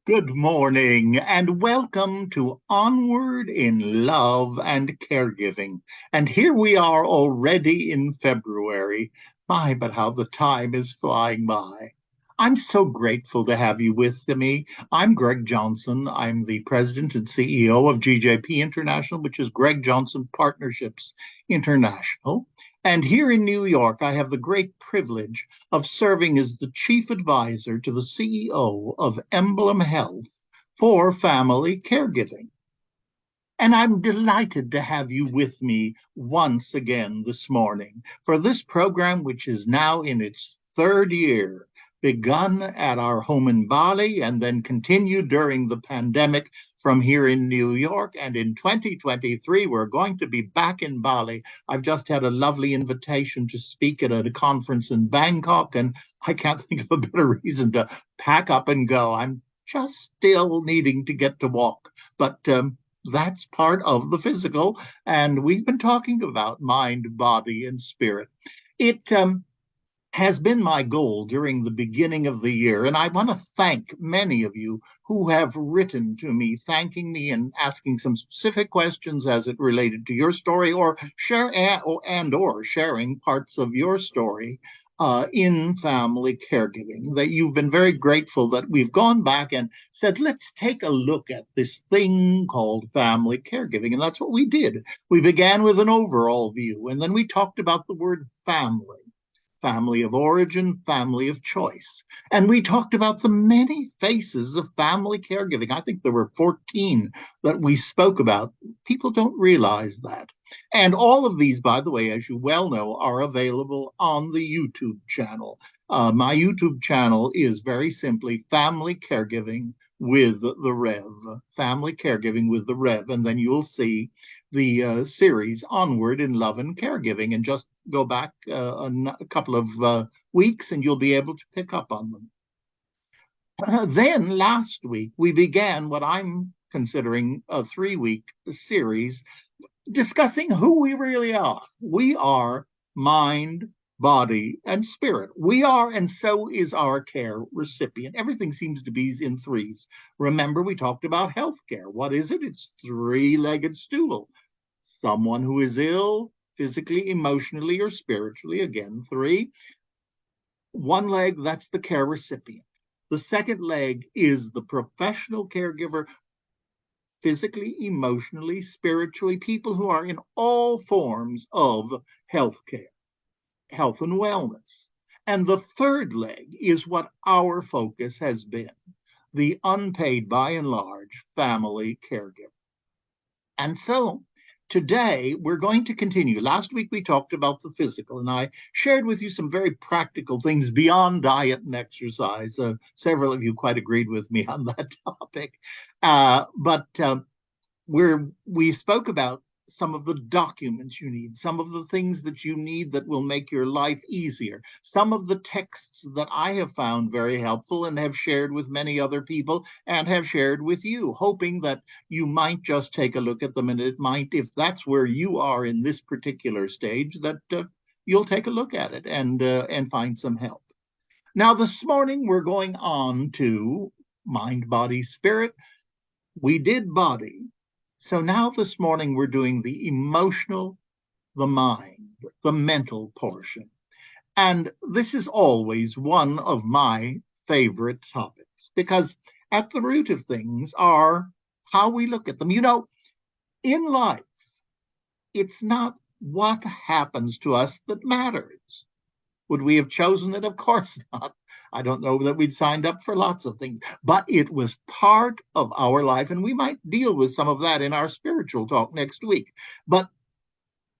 Good morning and welcome to Onward in Love and Caregiving. And here we are already in February. My, but how the time is flying by. I'm so grateful to have you with me. I'm Greg Johnson. I'm the president and CEO of GJP International, which is Greg Johnson Partnerships International. And here in New York, I have the great privilege of serving as the chief advisor to the CEO of Emblem Health for family caregiving. And I'm delighted to have you with me once again this morning for this program, which is now in its third year, begun at our home in Bali and then continued during the pandemic from here in New York. And in 2023, we're going to be back in Bali. I've just had a lovely invitation to speak at a conference in Bangkok, and I can't think of a better reason to pack up and go. I'm just still needing to get to walk, but that's part of the physical. And we've been talking about mind, body, and spirit. It has been my goal during the beginning of the year, and I want to thank many of you who have written to me, thanking me and asking some specific questions as it related to your story, or sharing parts of your story in family caregiving. That you've been very grateful that we've gone back and said, let's take a look at this thing called family caregiving, and that's what we did. We began with an overall view, and then we talked about the word family. Family of origin, family of choice. And we talked about the many faces of family caregiving. I think there were 14 that we spoke about. People don't realize that. And all of these, by the way, as you well know, are available on the YouTube channel. My YouTube channel is very simply Family Caregiving with the Rev. Family Caregiving with the Rev. And then you'll see the series Onward in Love and Caregiving, and just go back a couple of weeks and you'll be able to pick up on them. Then last week, we began what I'm considering a 3-week series discussing who we really are. We are mind, body, and spirit. We are, and so is our care recipient. Everything seems to be in threes. Remember, we talked about healthcare. What is it? It's three-legged stool. Someone who is ill, physically, emotionally, or spiritually, again, three. One leg, that's the care recipient. The second leg is the professional caregiver, physically, emotionally, spiritually, people who are in all forms of healthcare, health and wellness. And the third leg is what our focus has been, the unpaid, by and large, family caregiver. And so today, we're going to continue. Last week, we talked about the physical, and I shared with you some very practical things beyond diet and exercise. Several of you quite agreed with me on that topic. But we spoke about some of the documents you need, some of the things that you need that will make your life easier, some of the texts that I have found very helpful and have shared with many other people and have shared with you, hoping that you might just take a look at them, and it might, if that's where you are in this particular stage, that you'll take a look at it and find some help. Now, this morning, we're going on to mind, body, spirit. We did body. So now this morning, we're doing the emotional, the mind, the mental portion. And this is always one of my favorite topics, because at the root of things are how we look at them. You know, in life, it's not what happens to us that matters. Would we have chosen it? Of course not. I don't know that we'd signed up for lots of things, but it was part of our life, and we might deal with some of that in our spiritual talk next week. But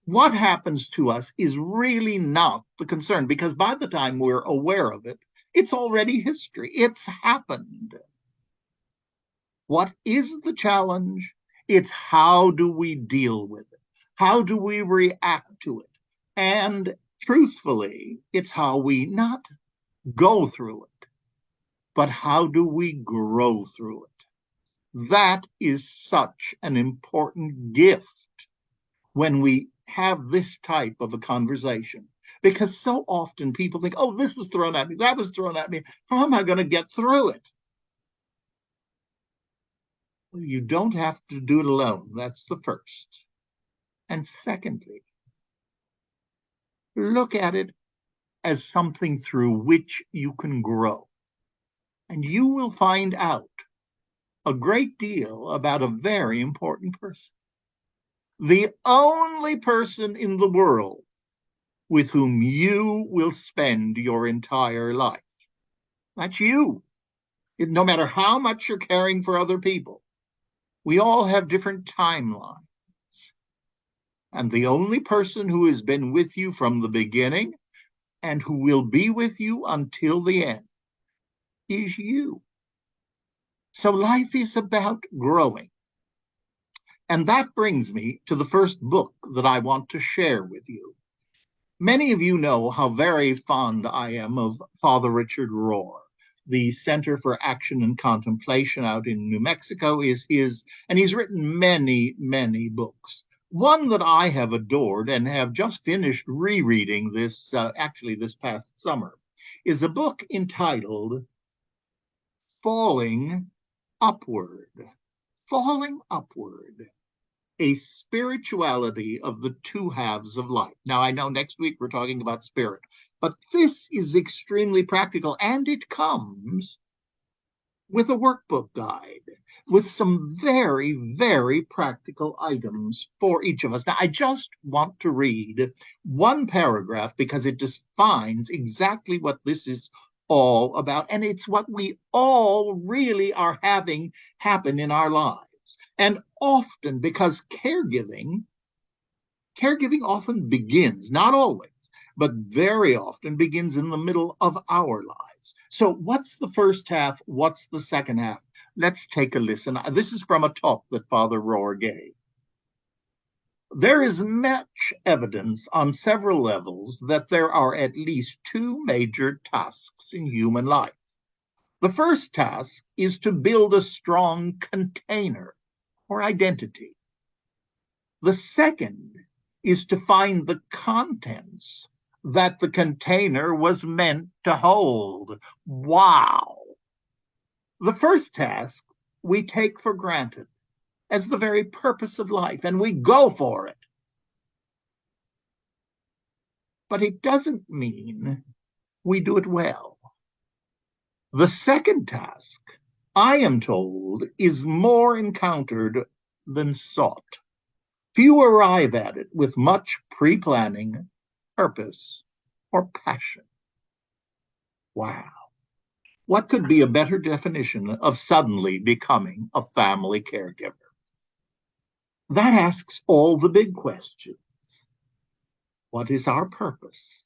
what happens to us is really not the concern, because by the time we're aware of it, it's already history. It's happened. What is the challenge? It's how do we deal with it? How do we react to it? And truthfully, it's how we not go through it, but how do we grow through it? That is such an important gift when we have this type of a conversation, because so often people think, oh, this was thrown at me, that was thrown at me. How am I going to get through it? You don't have to do it alone. That's the first. And secondly, look at it as something through which you can grow. And you will find out a great deal about a very important person. The only person in the world with whom you will spend your entire life. That's you. No matter how much you're caring for other people, we all have different timelines. And the only person who has been with you from the beginning and who will be with you until the end is you. So life is about growing. And that brings me to the first book that I want to share with you. Many of you know how very fond I am of Father Richard Rohr. The Center for Action and Contemplation out in New Mexico is his, and he's written many, many books. One that I have adored and have just finished rereading this past summer is a book entitled Falling Upward. Falling Upward, a spirituality of the two halves of life. Now, I know next week we're talking about spirit, but this is extremely practical, and it comes with a workbook guide with some very, very practical items for each of us. Now, I just want to read one paragraph because it defines exactly what this is all about, and it's what we all really are having happen in our lives. And often, because caregiving often begins, not always, but very often begins in the middle of our lives. So what's the first half? What's the second half? Let's take a listen. This is from a talk that Father Rohr gave. There is much evidence on several levels that there are at least two major tasks in human life. The first task is to build a strong container or identity. The second is to find the contents that the container was meant to hold. Wow. The first task we take for granted as the very purpose of life, and we go for it. But it doesn't mean we do it well. The second task, I am told, is more encountered than sought. Few arrive at it with much pre-planning, purpose, or passion. Wow. What could be a better definition of suddenly becoming a family caregiver? That asks all the big questions. What is our purpose?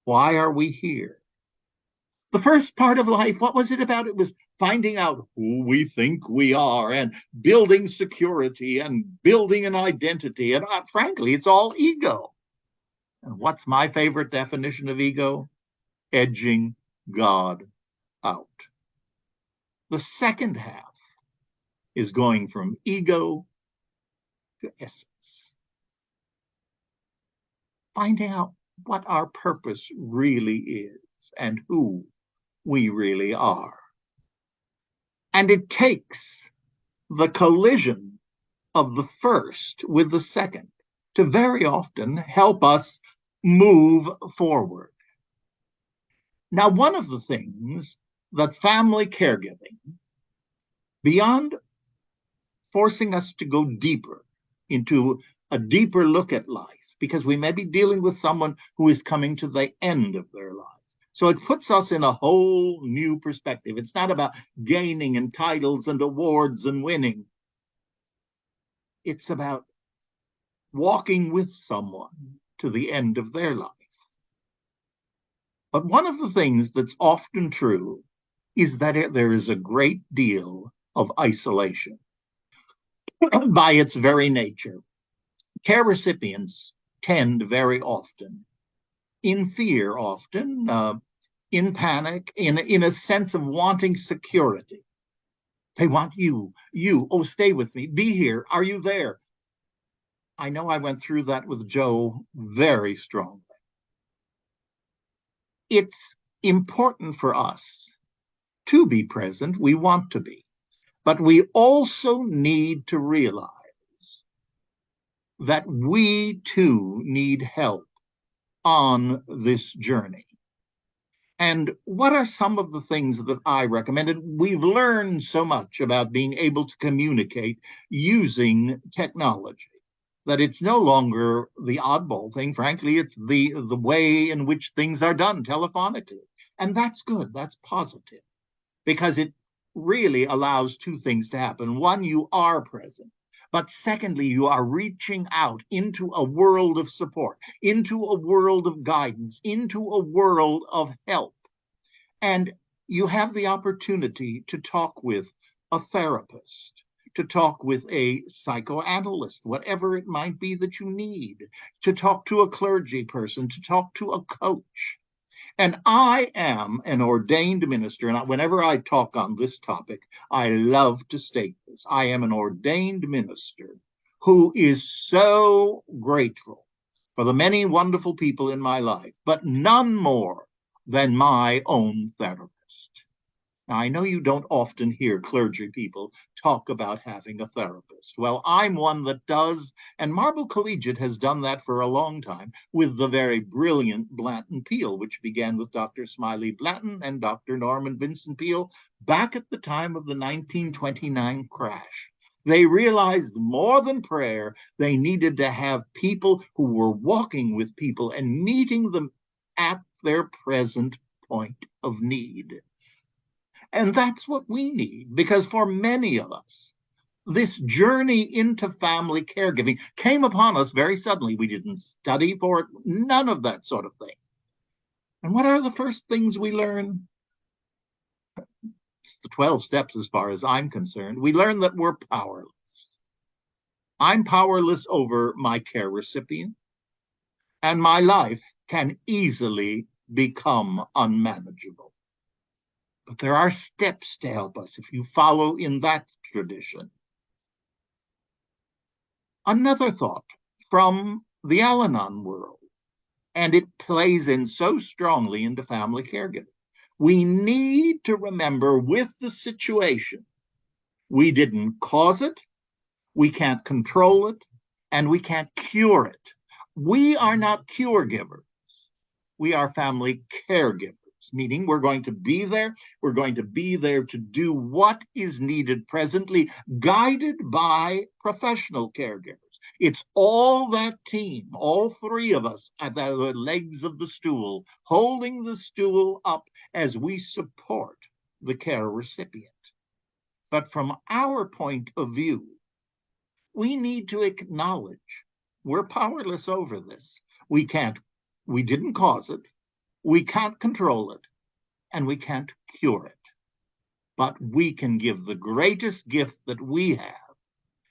Why are we here? The first part of life, what was it about? It was finding out who we think we are and building security and building an identity. And frankly, it's all ego. And what's my favorite definition of ego? Edging God out. The second half is going from ego to essence. Finding out what our purpose really is and who we really are. And it takes the collision of the first with the second to very often help us move forward. Now, one of the things that family caregiving, beyond forcing us to go deeper into a deeper look at life, because we may be dealing with someone who is coming to the end of their life. So it puts us in a whole new perspective. It's not about gaining and titles and awards and winning. It's about walking with someone to the end of their life. But one of the things that's often true is that there is a great deal of isolation by its very nature. Care recipients tend very often, in fear often, in panic, in a sense of wanting security. They want you, oh, stay with me, be here, are you there? I know I went through that with Joe very strongly. It's important for us to be present. We want to be. But we also need to realize that we too need help on this journey. And what are some of the things that I recommended? We've learned so much about being able to communicate using technology that it's no longer the oddball thing. Frankly, it's the way in which things are done telephonically. And that's good. That's positive because it really allows two things to happen. One, you are present. But secondly, you are reaching out into a world of support, into a world of guidance, into a world of help. And you have the opportunity to talk with a therapist, to talk with a psychoanalyst, whatever it might be that you need, to talk to a clergy person, to talk to a coach. And I am an ordained minister. And whenever I talk on this topic, I love to state this. I am an ordained minister who is so grateful for the many wonderful people in my life, but none more than my own therapist. Now, I know you don't often hear clergy people talk about having a therapist. Well, I'm one that does, and Marble Collegiate has done that for a long time with the very brilliant Blanton Peel, which began with Dr. Smiley Blanton and Dr. Norman Vincent Peel back at the time of the 1929 crash. They realized more than prayer, they needed to have people who were walking with people and meeting them at their present point of need. And that's what we need, because for many of us, this journey into family caregiving came upon us very suddenly. We didn't study for it, none of that sort of thing. And what are the first things we learn? It's the 12 steps as far as I'm concerned. We learn that we're powerless. I'm powerless over my care recipient, and my life can easily become unmanageable. But there are steps to help us if you follow in that tradition. Another thought from the Al Anon world, and it plays in so strongly into family caregiving. We need to remember with the situation, we didn't cause it, we can't control it, and we can't cure it. We are not cure givers. We are family caregivers, meaning we're going to be there. We're going to be there to do what is needed presently, guided by professional caregivers. It's all that team, all three of us at the legs of the stool, holding the stool up as we support the care recipient. But from our point of view, we need to acknowledge we're powerless over this. We didn't cause it, we can't control it, and we can't cure it. But we can give the greatest gift that we have,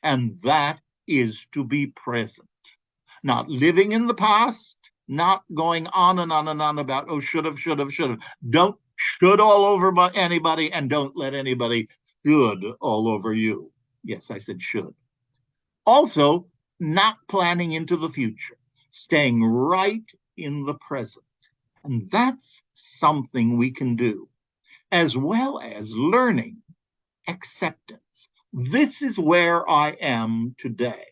and that is to be present. Not living in the past, not going on and on and on about, oh, should have, should have, should have. Don't should all over anybody, and don't let anybody should all over you. Yes, I said should. Also, not planning into the future, staying right in the present. And that's something we can do, as well as learning acceptance. This is where I am today.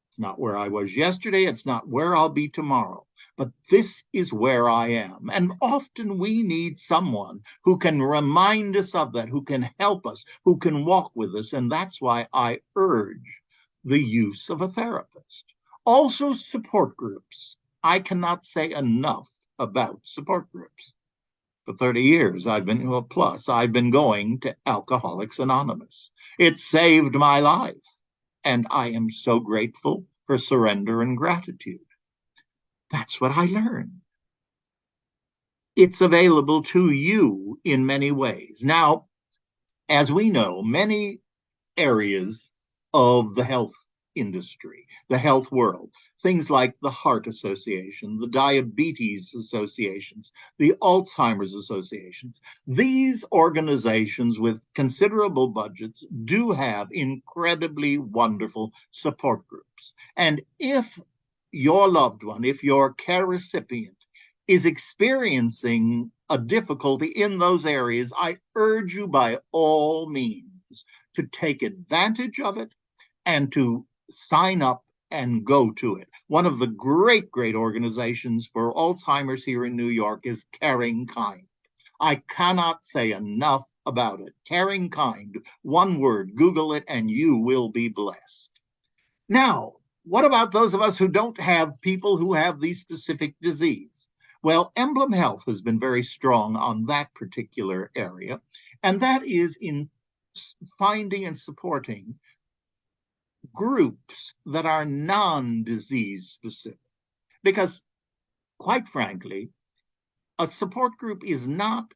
It's not where I was yesterday. It's not where I'll be tomorrow. But this is where I am. And often we need someone who can remind us of that, who can help us, who can walk with us. And that's why I urge the use of a therapist. Also, support groups. I cannot say enough about support groups. For 30 years, I've been going to Alcoholics Anonymous. It saved my life. And I am so grateful for surrender and gratitude. That's what I learned. It's available to you in many ways. Now, as we know, many areas of the health industry, the health world, things like the Heart Association, the Diabetes Associations, the Alzheimer's Associations, these organizations with considerable budgets do have incredibly wonderful support groups. And if your loved one, if your care recipient is experiencing a difficulty in those areas, I urge you by all means friends to take advantage of it and to sign up and go to it. One of the great, great organizations for Alzheimer's here in New York is Caring Kind. I cannot say enough about it. Caring Kind, one word, Google it, and you will be blessed. Now, what about those of us who don't have people who have the specific disease? Well, Emblem Health has been very strong on that particular area, and that is in finding and supporting groups that are non-disease specific. Because, quite frankly, a support group is not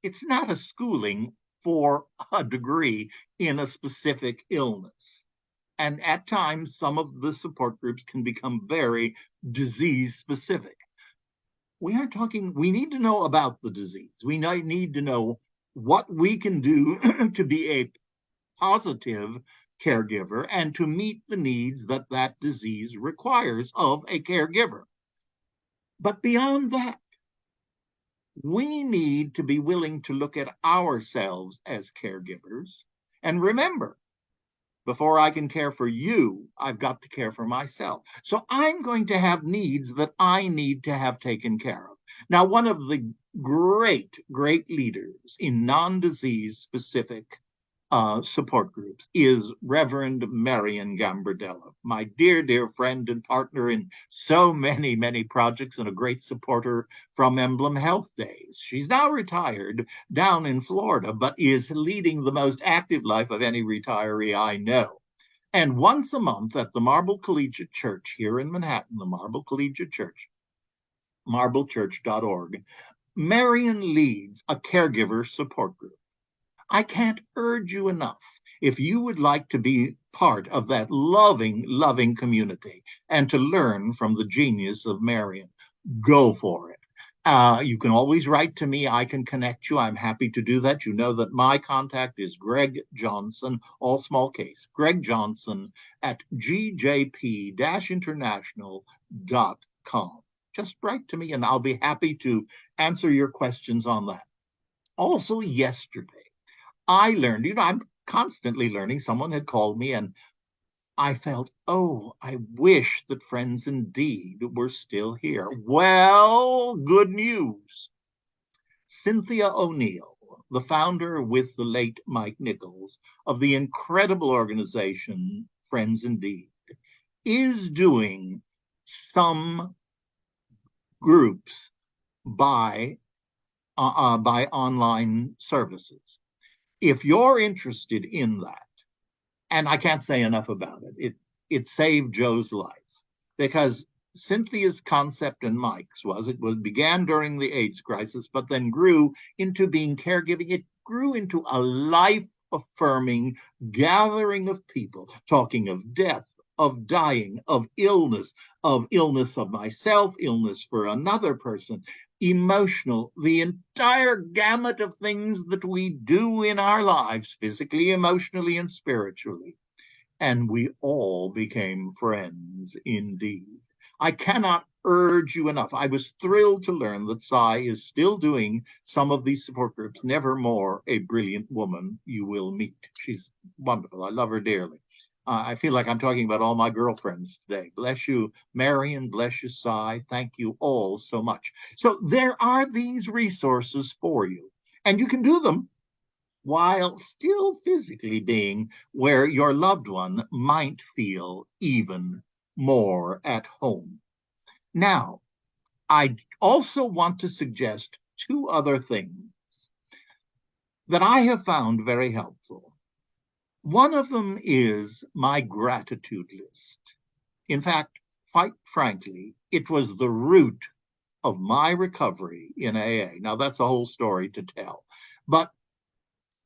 it's not a schooling for a degree in a specific illness. And at times, some of the support groups can become very disease specific. We are talking, we need to know about the disease. We need to know what we can do to be a positive caregiver and to meet the needs that that disease requires of a caregiver. But beyond that, we need to be willing to look at ourselves as caregivers. And remember, before I can care for you, I've got to care for myself. So I'm going to have needs that I need to have taken care of. Now, one of the great, great leaders in non-disease specific support groups is Reverend Marian Gambardella, my dear, dear friend and partner in so many, many projects and a great supporter from Emblem Health days. She's now retired down in Florida, but is leading the most active life of any retiree I know. And once a month at the Marble Collegiate Church here in Manhattan, the Marble Collegiate Church, marblechurch.org, Marian leads a caregiver support group. I can't urge you enough. If you would like to be part of that loving, loving community and to learn from the genius of Marian, go for it. You can always write to me. I can connect you. I'm happy to do that. You know that my contact is Greg Johnson, all small case, Greg Johnson at gjp-international.com. Just write to me and I'll be happy to answer your questions on that. Also, yesterday, I learned, I'm constantly learning. Someone had called me and I felt, oh, I wish that Friends Indeed were still here. Well, good news. Cynthia O'Neill, the founder with the late Mike Nichols of the incredible organization Friends Indeed, is doing some groups by online services. If you're interested in that, and I can't say enough about it, it saved Joe's life, because Cynthia's concept and Mike's began during the AIDS crisis, but then grew into being caregiving. It grew into a life-affirming gathering of people talking of death, of dying, of illness of myself, illness for another person, emotional, the entire gamut of things that we do in our lives, physically, emotionally, and spiritually. And we all became friends indeed. I cannot urge you enough. I was thrilled to learn that Cy is still doing some of these support groups. Nevermore a brilliant woman you will meet. She's wonderful. I love her dearly. I feel like I'm talking about all my girlfriends today. Bless you, Marian. Bless you, Cy. Thank you all so much. So there are these resources for you, and you can do them while still physically being where your loved one might feel even more at home. Now, I also want to suggest two other things that I have found very helpful. One of them is my gratitude list. In fact, quite frankly, it was the root of my recovery in AA. Now, that's a whole story to tell. But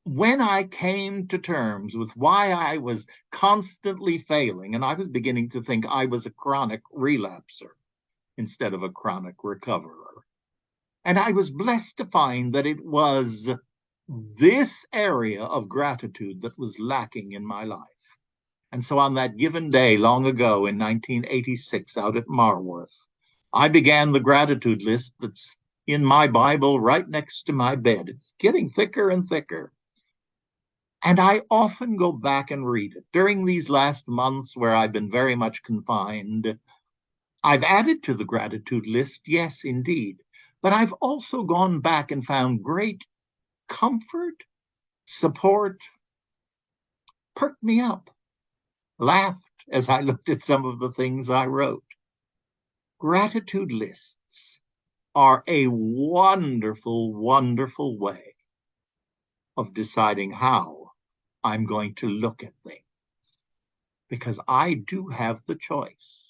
when I came to terms with why I was constantly failing, and I was beginning to think I was a chronic relapser instead of a chronic recoverer, and I was blessed to find that it was this area of gratitude that was lacking in my life. And so on that given day long ago in 1986 out at Marworth, I began the gratitude list that's in my Bible right next to my bed. It's getting thicker and thicker. And I often go back and read it. During these last months where I've been very much confined, I've added to the gratitude list, yes, indeed. But I've also gone back and found great comfort, support, perked me up, laughed as I looked at some of the things I wrote. Gratitude lists are a wonderful, wonderful way of deciding how I'm going to look at things, because I do have the choice.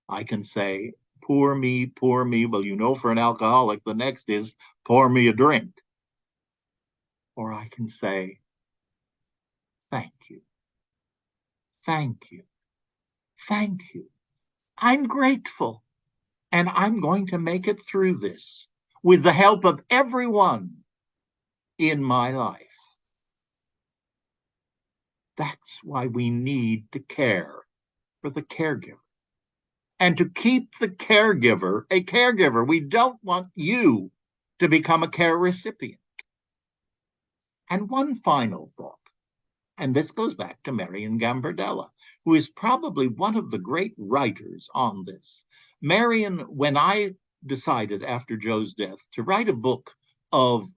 I can say, poor me, poor me. Well, you know, for an alcoholic, the next is pour me a drink. Or I can say, thank you, thank you, thank you. I'm grateful, and I'm going to make it through this with the help of everyone in my life. That's why we need to care for the caregiver. And to keep the caregiver a caregiver, we don't want you to become a care recipient. And one final thought, and this goes back to Marion Gambardella, who is probably one of the great writers on this. Marion, when I decided after Joe's death to write a book of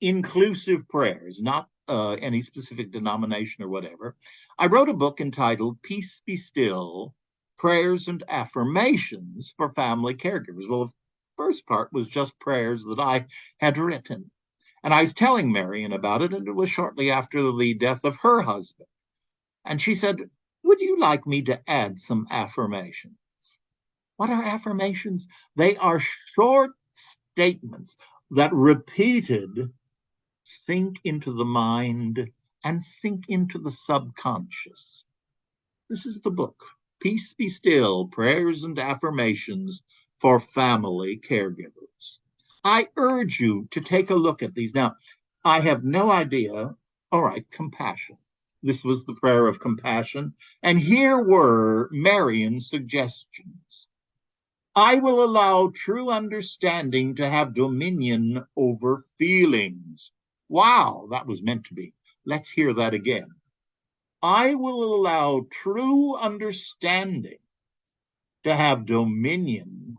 inclusive prayers, not any specific denomination or whatever, I wrote a book entitled Peace Be Still, Prayers and Affirmations for Family Caregivers. Well, the first part was just prayers that I had written. And I was telling Marion about it, and it was shortly after the death of her husband. And she said, would you like me to add some affirmations? What are affirmations? They are short statements that repeated sink into the mind and sink into the subconscious. This is the book, Peace Be Still, Prayers and Affirmations for Family Caregivers. I urge you to take a look at these. Now, I have no idea. All right, compassion. This was the prayer of compassion. And here were Marion's suggestions. I will allow true understanding to have dominion over feelings. Wow, that was meant to be. Let's hear that again. I will allow true understanding to have dominion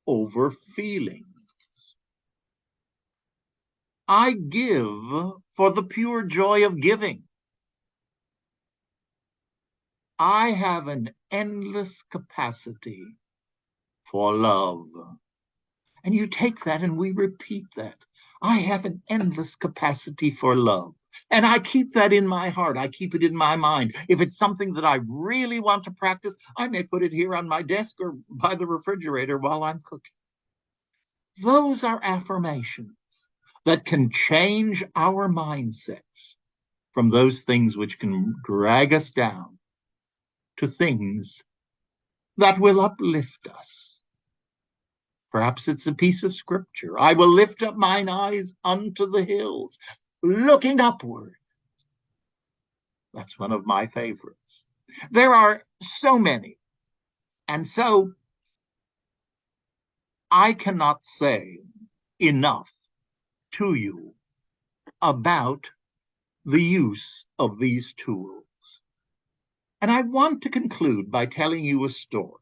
over feelings. I give for the pure joy of giving. I have an endless capacity for love. And you take that and we repeat that. I have an endless capacity for love. And I keep that in my heart. I keep it in my mind. If it's something that I really want to practice, I may put it here on my desk or by the refrigerator while I'm cooking. Those are affirmations that can change our mindsets from those things which can drag us down to things that will uplift us. Perhaps it's a piece of scripture. I will lift up mine eyes unto the hills, looking upward. That's one of my favorites. There are so many. And so I cannot say enough to you about the use of these tools. And I want to conclude by telling you a story.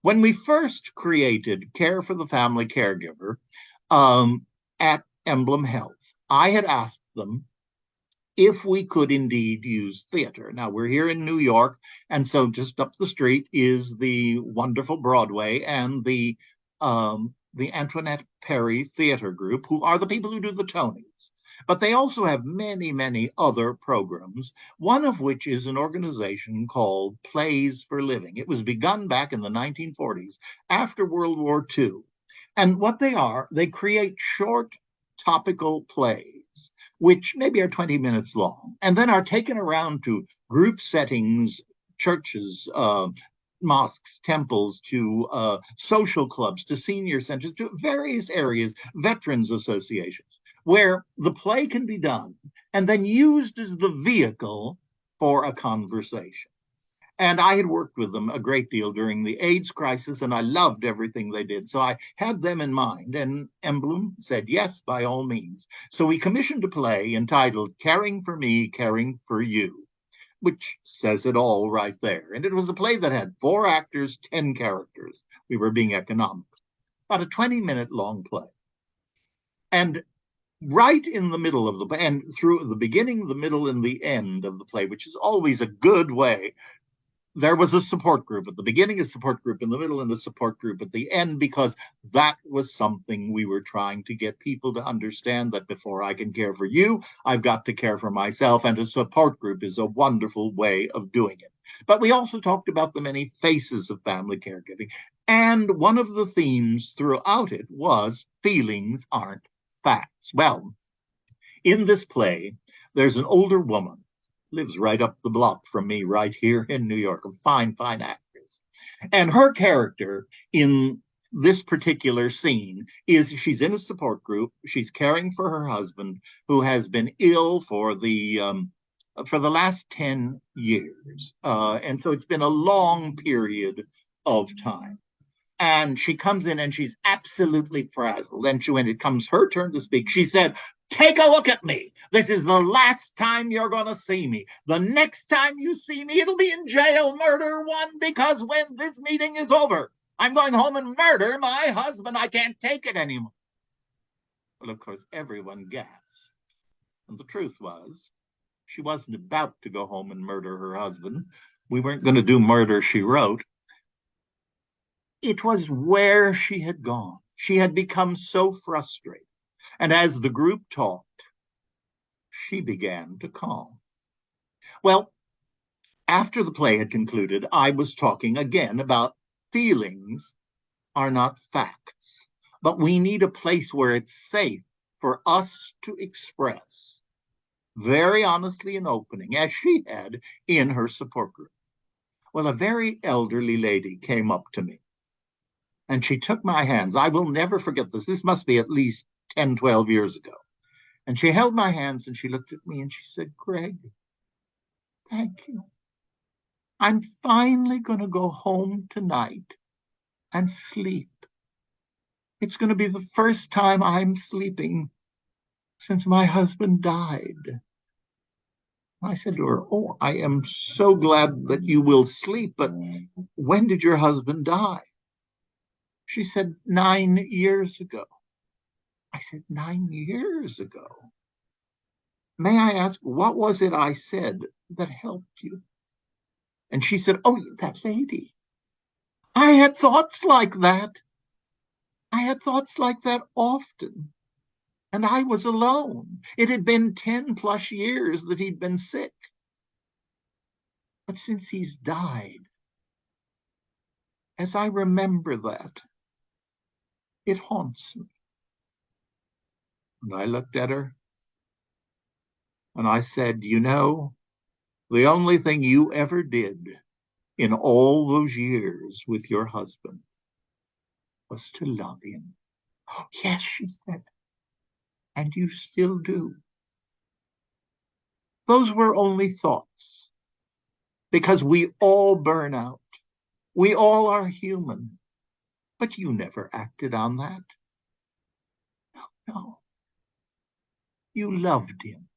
When we first created Care for the Family Caregiver at Emblem Health, I had asked them if we could indeed use theater. Now, we're here in New York, and so just up the street is the wonderful Broadway and the Antoinette Perry Theater Group, who are the people who do the Tonys. But they also have many, many other programs, one of which is an organization called Plays for Living. It was begun back in the 1940s after World War II. And what they are, they create short topical plays, which maybe are 20 minutes long, and then are taken around to group settings, churches, mosques, temples, to social clubs, to senior centers, to various areas, veterans associations, where the play can be done and then used as the vehicle for a conversation. And I had worked with them a great deal during the AIDS crisis, and I loved everything they did. So I had them in mind. And Emblem said, yes, by all means. So we commissioned a play entitled Caring for Me, Caring for You, which says it all right there. And it was a play that had 4 actors, 10 characters. We were being economical. About a 20-minute long play. And right in the middle of the play, and through the beginning, the middle, and the end of the play, which is always a good way, there was a support group at the beginning, a support group in the middle, and a support group at the end, because that was something we were trying to get people to understand, that before I can care for you, I've got to care for myself, and a support group is a wonderful way of doing it. But we also talked about the many faces of family caregiving, and one of the themes throughout it was feelings aren't facts. Well, in this play, there's an older woman, lives right up the block from me, right here in New York, a fine, fine actress. And her character in this particular scene is she's in a support group. She's caring for her husband, who has been ill for the last 10 years. And so it's been a long period of time. And she comes in and she's absolutely frazzled. And when it comes her turn to speak, she said, take a look at me. This is the last time you're going to see me. The next time you see me, it'll be in jail, murder one, because when this meeting is over, I'm going home and murder my husband. I can't take it anymore. Well, of course, everyone gasped. And the truth was, she wasn't about to go home and murder her husband. We weren't going to do Murder, She Wrote. It was where she had gone. She had become so frustrated. And as the group talked, she began to calm. Well, after the play had concluded, I was talking again about feelings are not facts, but we need a place where it's safe for us to express very honestly and opening, as she had in her support group. Well, a very elderly lady came up to me and she took my hands. I will never forget this. This must be at least 10, 12 years ago. And she held my hands and she looked at me and she said, Greg, thank you. I'm finally going to go home tonight and sleep. It's going to be the first time I'm sleeping since my husband died. I said to her, oh, I am so glad that you will sleep, but when did your husband die? She said, 9 years ago. I said, 9 years ago? May I ask, what was it I said that helped you? And she said, oh, that lady. I had thoughts like that. I had thoughts like that often. And I was alone. It had been 10 plus years that he'd been sick. But since he's died, as I remember that, it haunts me. And I looked at her and I said, you know, the only thing you ever did in all those years with your husband was to love him. Oh, yes, she said, and you still do. Those were only thoughts, because we all burn out. We all are human, but you never acted on that. No, you loved him,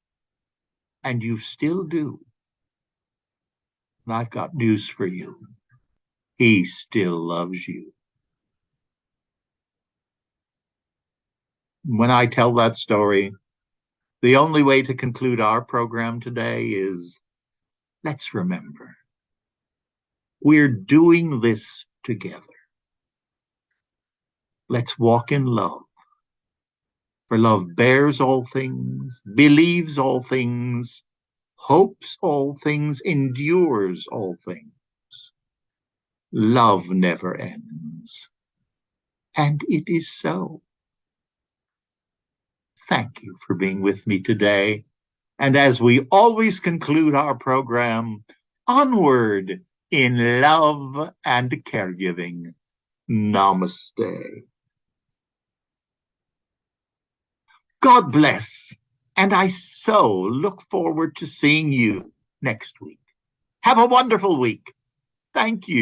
and you still do. And I've got news for you. He still loves you. When I tell that story, the only way to conclude our program today is, let's remember, we're doing this together. Let's walk in love. For love bears all things, believes all things, hopes all things, endures all things. Love never ends. And it is so. Thank you for being with me today. And as we always conclude our program, onward in love and caregiving. Namaste. God bless. And I so look forward to seeing you next week. Have a wonderful week. Thank you.